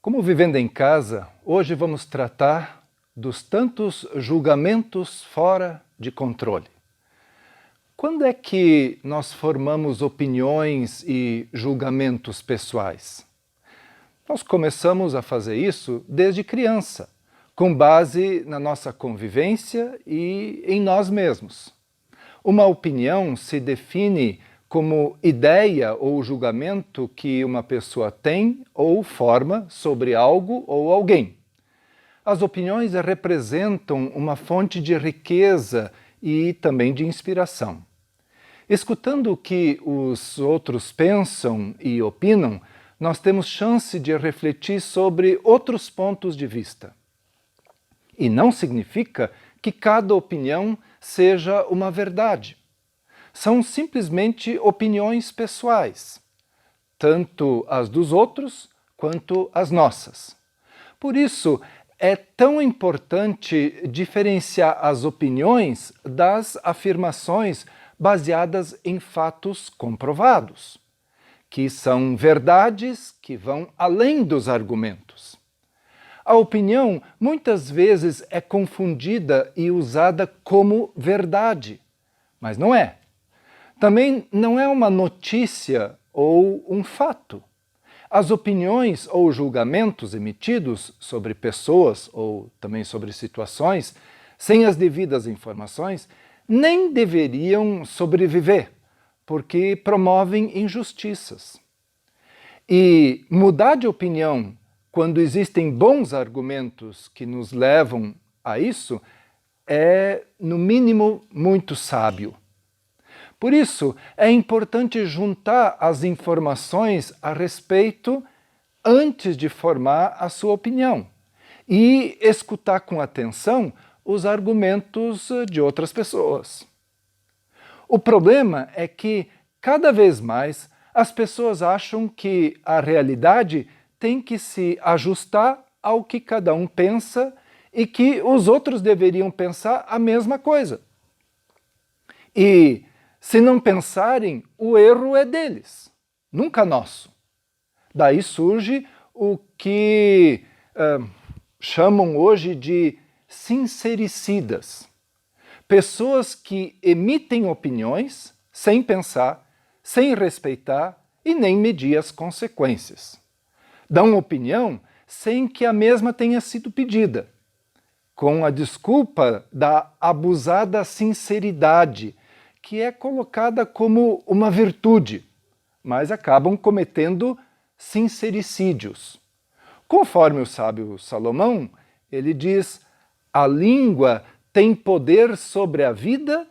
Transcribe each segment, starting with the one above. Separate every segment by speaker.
Speaker 1: Como Vivendo em Casa, hoje vamos tratar dos tantos julgamentos fora de controle. Quando é que nós formamos opiniões e julgamentos pessoais? Nós começamos a fazer isso desde criança, com base na nossa convivência e em nós mesmos. Uma opinião se define como ideia ou julgamento que uma pessoa tem ou forma sobre algo ou alguém. As opiniões representam uma fonte de riqueza e também de inspiração. Escutando o que os outros pensam e opinam, nós temos chance de refletir sobre outros pontos de vista. E não significa que cada opinião seja uma verdade. São simplesmente opiniões pessoais, tanto as dos outros quanto as nossas. Por isso, é tão importante diferenciar as opiniões das afirmações baseadas em fatos comprovados, que são verdades que vão além dos argumentos. A opinião muitas vezes é confundida e usada como verdade, mas não é. Também não é uma notícia ou um fato. As opiniões ou julgamentos emitidos sobre pessoas ou também sobre situações, sem as devidas informações, nem deveriam sobreviver, porque promovem injustiças. E mudar de opinião quando existem bons argumentos que nos levam a isso é, no mínimo, muito sábio. Por isso, é importante juntar as informações a respeito antes de formar a sua opinião e escutar com atenção os argumentos de outras pessoas. O problema é que, cada vez mais, as pessoas acham que a realidade tem que se ajustar ao que cada um pensa e que os outros deveriam pensar a mesma coisa. E se não pensarem, o erro é deles, nunca nosso. Daí surge o que chamam hoje de sincericidas. Pessoas que emitem opiniões sem pensar, sem respeitar e nem medir as consequências. Dão opinião sem que a mesma tenha sido pedida, com a desculpa da abusada sinceridade, que é colocada como uma virtude, mas acabam cometendo sincericídios. Conforme o sábio Salomão, ele diz: a língua tem poder sobre a vida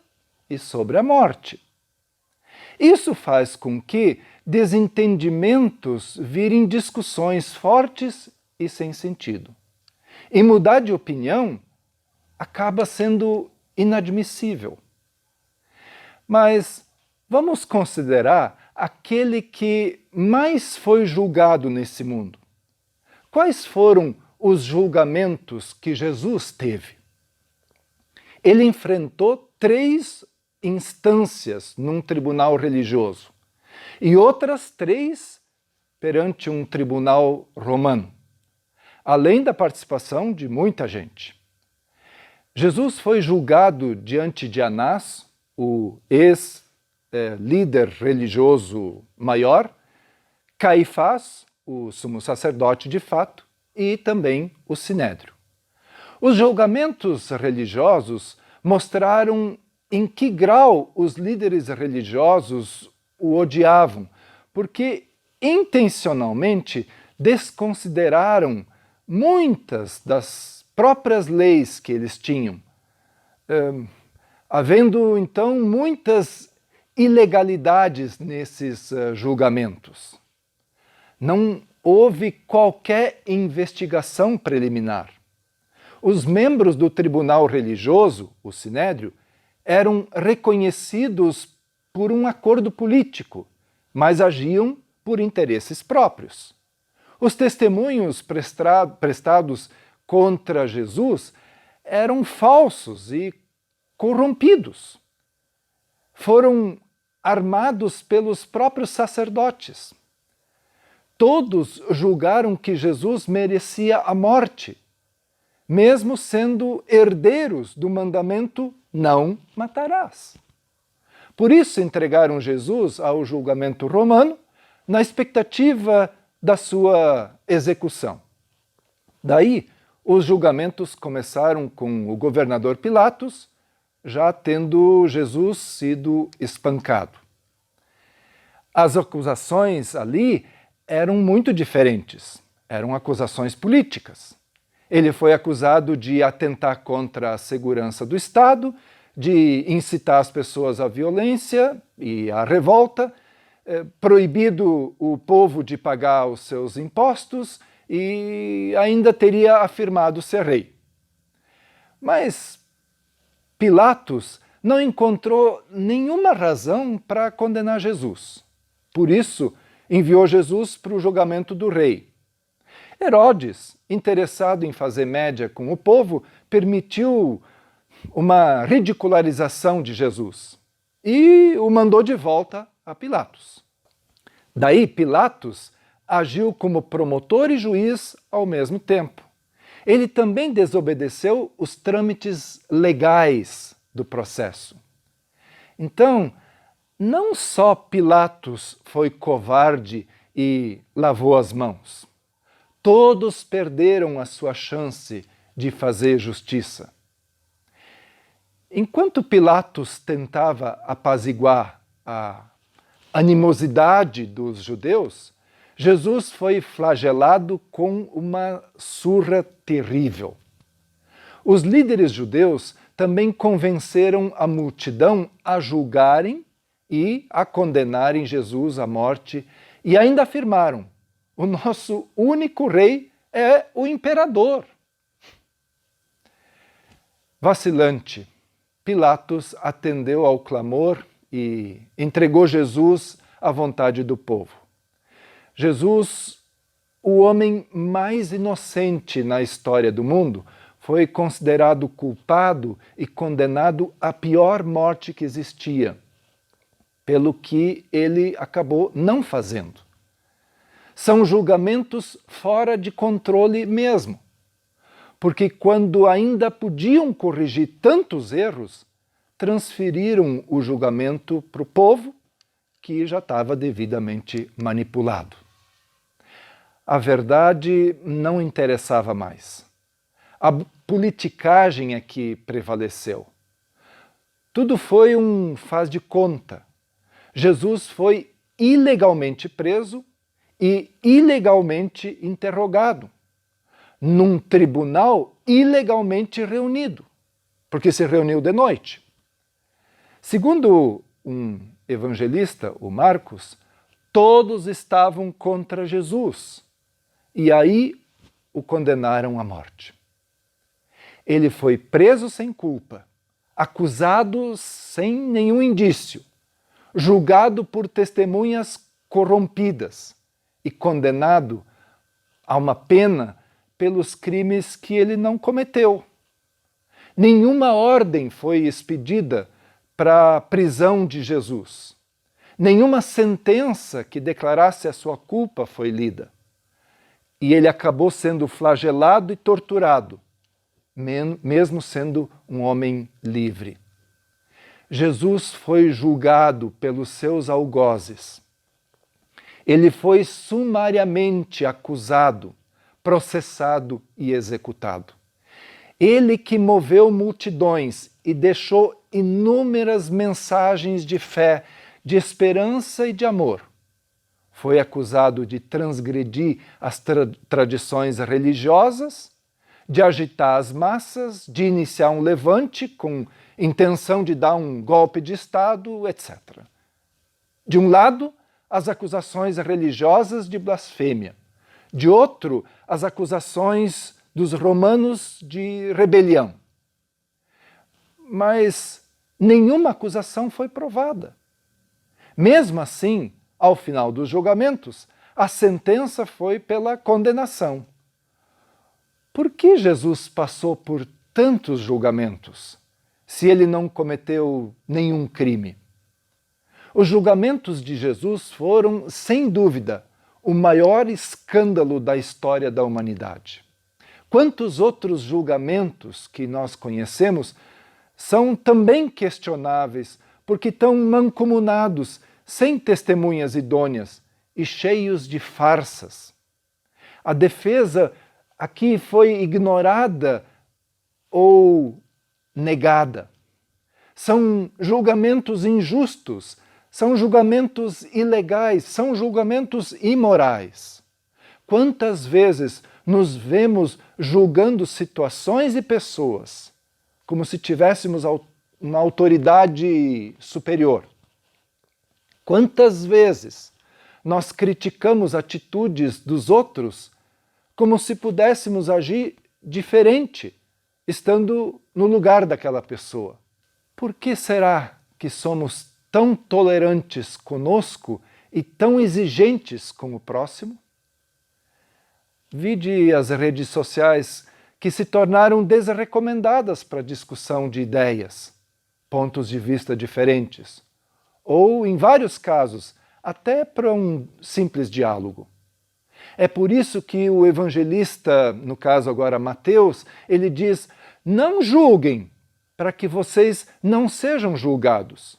Speaker 1: e sobre a morte. Isso faz com que desentendimentos virem discussões fortes e sem sentido. E mudar de opinião acaba sendo inadmissível. Mas vamos considerar aquele que mais foi julgado nesse mundo. Quais foram os julgamentos que Jesus teve? Ele enfrentou 3 instâncias num tribunal religioso e outras 3 perante um tribunal romano, além da participação de muita gente. Jesus foi julgado diante de Anás, o ex-líder religioso maior, Caifás, o sumo sacerdote de fato, e também o Sinédrio. Os julgamentos religiosos mostraram em que grau os líderes religiosos o odiavam, porque intencionalmente desconsideraram muitas das próprias leis que eles tinham, havendo então muitas ilegalidades nesses julgamentos. Não houve qualquer investigação preliminar. Os membros do tribunal religioso, o Sinédrio, eram reconhecidos por um acordo político, mas agiam por interesses próprios. Os testemunhos prestados contra Jesus eram falsos e corrompidos. Foram armados pelos próprios sacerdotes. todos julgaram que Jesus merecia a morte, mesmo sendo herdeiros do mandamento não matarás. Por isso entregaram Jesus ao julgamento romano, na expectativa da sua execução. Daí, os julgamentos começaram com o governador Pilatos, já tendo Jesus sido espancado. As acusações ali eram muito diferentes, eram acusações políticas. Ele foi acusado de atentar contra a segurança do Estado, de incitar as pessoas à violência e à revolta, proibido o povo de pagar os seus impostos e ainda teria afirmado ser rei. Mas Pilatos não encontrou nenhuma razão para condenar Jesus. Por isso, enviou Jesus para o julgamento do rei. Herodes, interessado em fazer média com o povo, permitiu uma ridicularização de Jesus e o mandou de volta a Pilatos. Daí Pilatos agiu como promotor e juiz ao mesmo tempo. Ele também desobedeceu os trâmites legais do processo. Então, não só Pilatos foi covarde e lavou as mãos. Todos perderam a sua chance de fazer justiça. Enquanto Pilatos tentava apaziguar a animosidade dos judeus, Jesus foi flagelado com uma surra terrível. Os líderes judeus também convenceram a multidão a julgarem e a condenarem Jesus à morte e ainda afirmaram: o nosso único rei é o imperador. Vacilante, Pilatos atendeu ao clamor e entregou Jesus à vontade do povo. Jesus, o homem mais inocente na história do mundo, foi considerado culpado e condenado à pior morte que existia, pelo que ele acabou não fazendo. São julgamentos fora de controle mesmo, porque quando ainda podiam corrigir tantos erros, transferiram o julgamento para o povo, que já estava devidamente manipulado. A verdade não interessava mais. A politicagem é que prevaleceu. Tudo foi um faz de conta. Jesus foi ilegalmente preso e ilegalmente interrogado, num tribunal ilegalmente reunido, porque se reuniu de noite. Segundo um evangelista, o Marcos, todos estavam contra Jesus, e aí o condenaram à morte. Ele foi preso sem culpa, acusado sem nenhum indício, julgado por testemunhas corrompidas e condenado a uma pena pelos crimes que ele não cometeu. Nenhuma ordem foi expedida para a prisão de Jesus. Nenhuma sentença que declarasse a sua culpa foi lida. E ele acabou sendo flagelado e torturado, mesmo sendo um homem livre. Jesus foi julgado pelos seus algozes. Ele foi sumariamente acusado, processado e executado. Ele que moveu multidões e deixou inúmeras mensagens de fé, de esperança e de amor. Foi acusado de transgredir as tradições religiosas, de agitar as massas, de iniciar um levante com intenção de dar um golpe de Estado, etc. De um lado, as acusações religiosas de blasfêmia. De outro, as acusações dos romanos de rebelião. Mas nenhuma acusação foi provada. Mesmo assim, ao final dos julgamentos, a sentença foi pela condenação. Por que Jesus passou por tantos julgamentos, se ele não cometeu nenhum crime? Os julgamentos de Jesus foram, sem dúvida, o maior escândalo da história da humanidade. Quantos outros julgamentos que nós conhecemos são também questionáveis, porque estão mancomunados, sem testemunhas idôneas e cheios de farsas. A defesa aqui foi ignorada ou negada. São julgamentos injustos, são julgamentos ilegais, são julgamentos imorais. Quantas vezes nos vemos julgando situações e pessoas como se tivéssemos uma autoridade superior? Quantas vezes nós criticamos atitudes dos outros como se pudéssemos agir diferente, estando no lugar daquela pessoa? Por que será que somos tão tolerantes conosco e tão exigentes com o próximo? Vide as redes sociais que se tornaram desrecomendadas para discussão de ideias, pontos de vista diferentes, ou, em vários casos, até para um simples diálogo. É por isso que o evangelista, no caso agora Mateus, ele diz: não julguem, para que vocês não sejam julgados.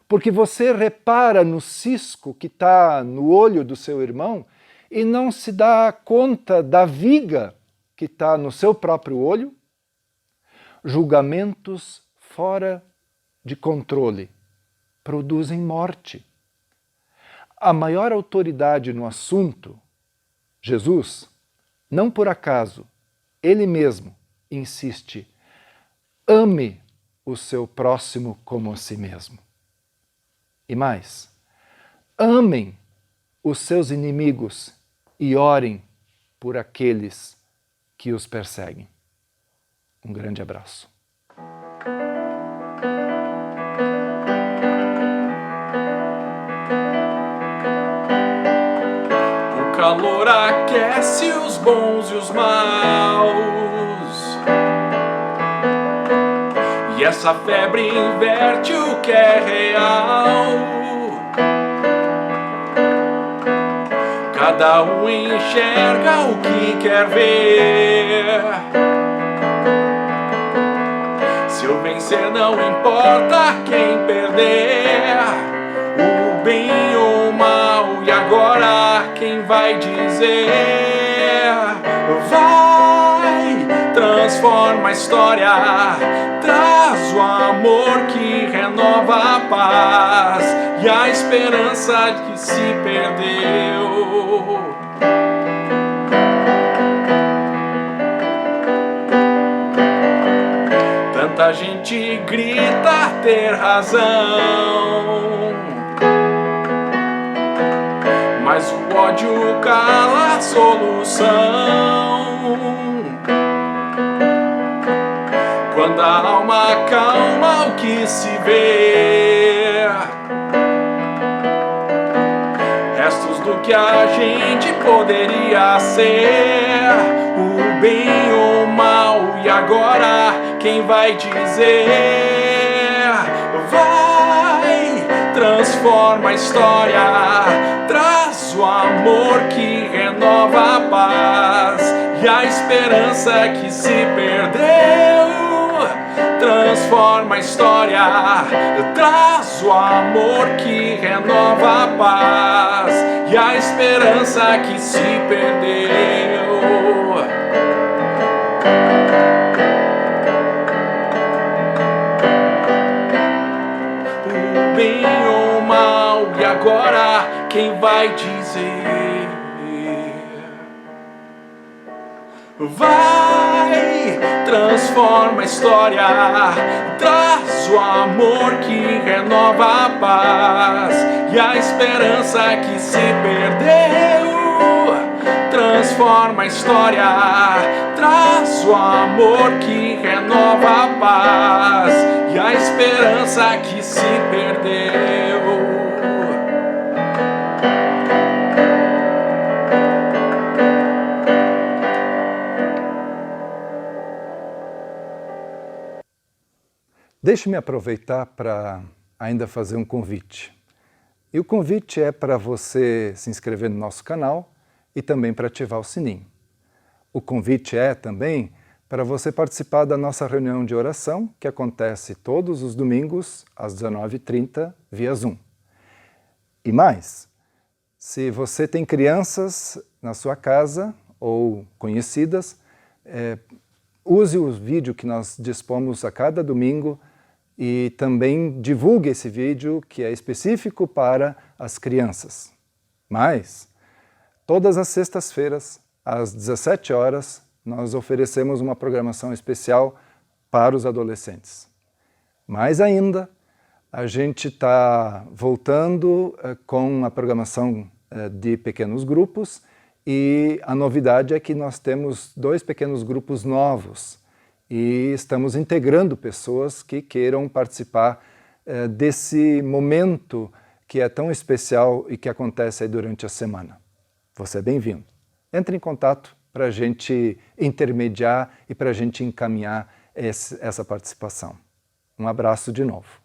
Speaker 1: Porque você repara no cisco que está no olho do seu irmão e não se dá conta da viga que está no seu próprio olho? Julgamentos fora de controle produzem morte. A maior autoridade no assunto, Jesus, não por acaso, ele mesmo insiste: ame o seu próximo como a si mesmo. E mais, amem os seus inimigos e orem por aqueles que os perseguem. Um grande abraço.
Speaker 2: O calor aquece os bons e os maus, e essa febre inverte o que é real. Cada um enxerga o que quer ver. Se eu vencer não importa quem perder, o bem ou o mal, e agora quem vai dizer? Vai, transforma a história, traz o amor que renova a paz e a esperança que se perdeu. Tanta gente grita ter razão, mas o ódio cala a solução. Quando a alma calma o que se vê, restos do que a gente poderia ser, o bem ou o mal, e agora quem vai dizer? Vai, transforma a história, traz o amor que renova a paz e a esperança que se perdeu. Transforma a história, traz o amor que renova a paz e a esperança que se perdeu. O bem ou o mal, e agora quem vai dizer? Vai, transforma a história, traz o amor que renova a paz e a esperança que se perdeu. Transforma a história, traz o amor que renova a paz e a esperança que se perdeu.
Speaker 1: Deixe-me aproveitar para ainda fazer um convite. E o convite é para você se inscrever no nosso canal e também para ativar o sininho. O convite é também para você participar da nossa reunião de oração, que acontece todos os domingos, às 19h30, via Zoom. E mais, se você tem crianças na sua casa ou conhecidas, use o vídeo que nós dispomos a cada domingo e também divulgue esse vídeo que é específico para as crianças. Mas, todas as sextas-feiras, às 17 horas, nós oferecemos uma programação especial para os adolescentes. Mais ainda, a gente está voltando com a programação de pequenos grupos e a novidade é que nós temos 2 pequenos grupos novos e estamos integrando pessoas que queiram participar desse momento que é tão especial e que acontece aí durante a semana. Você é bem-vindo. Entre em contato para a gente intermediar e para a gente encaminhar essa participação. Um abraço de novo.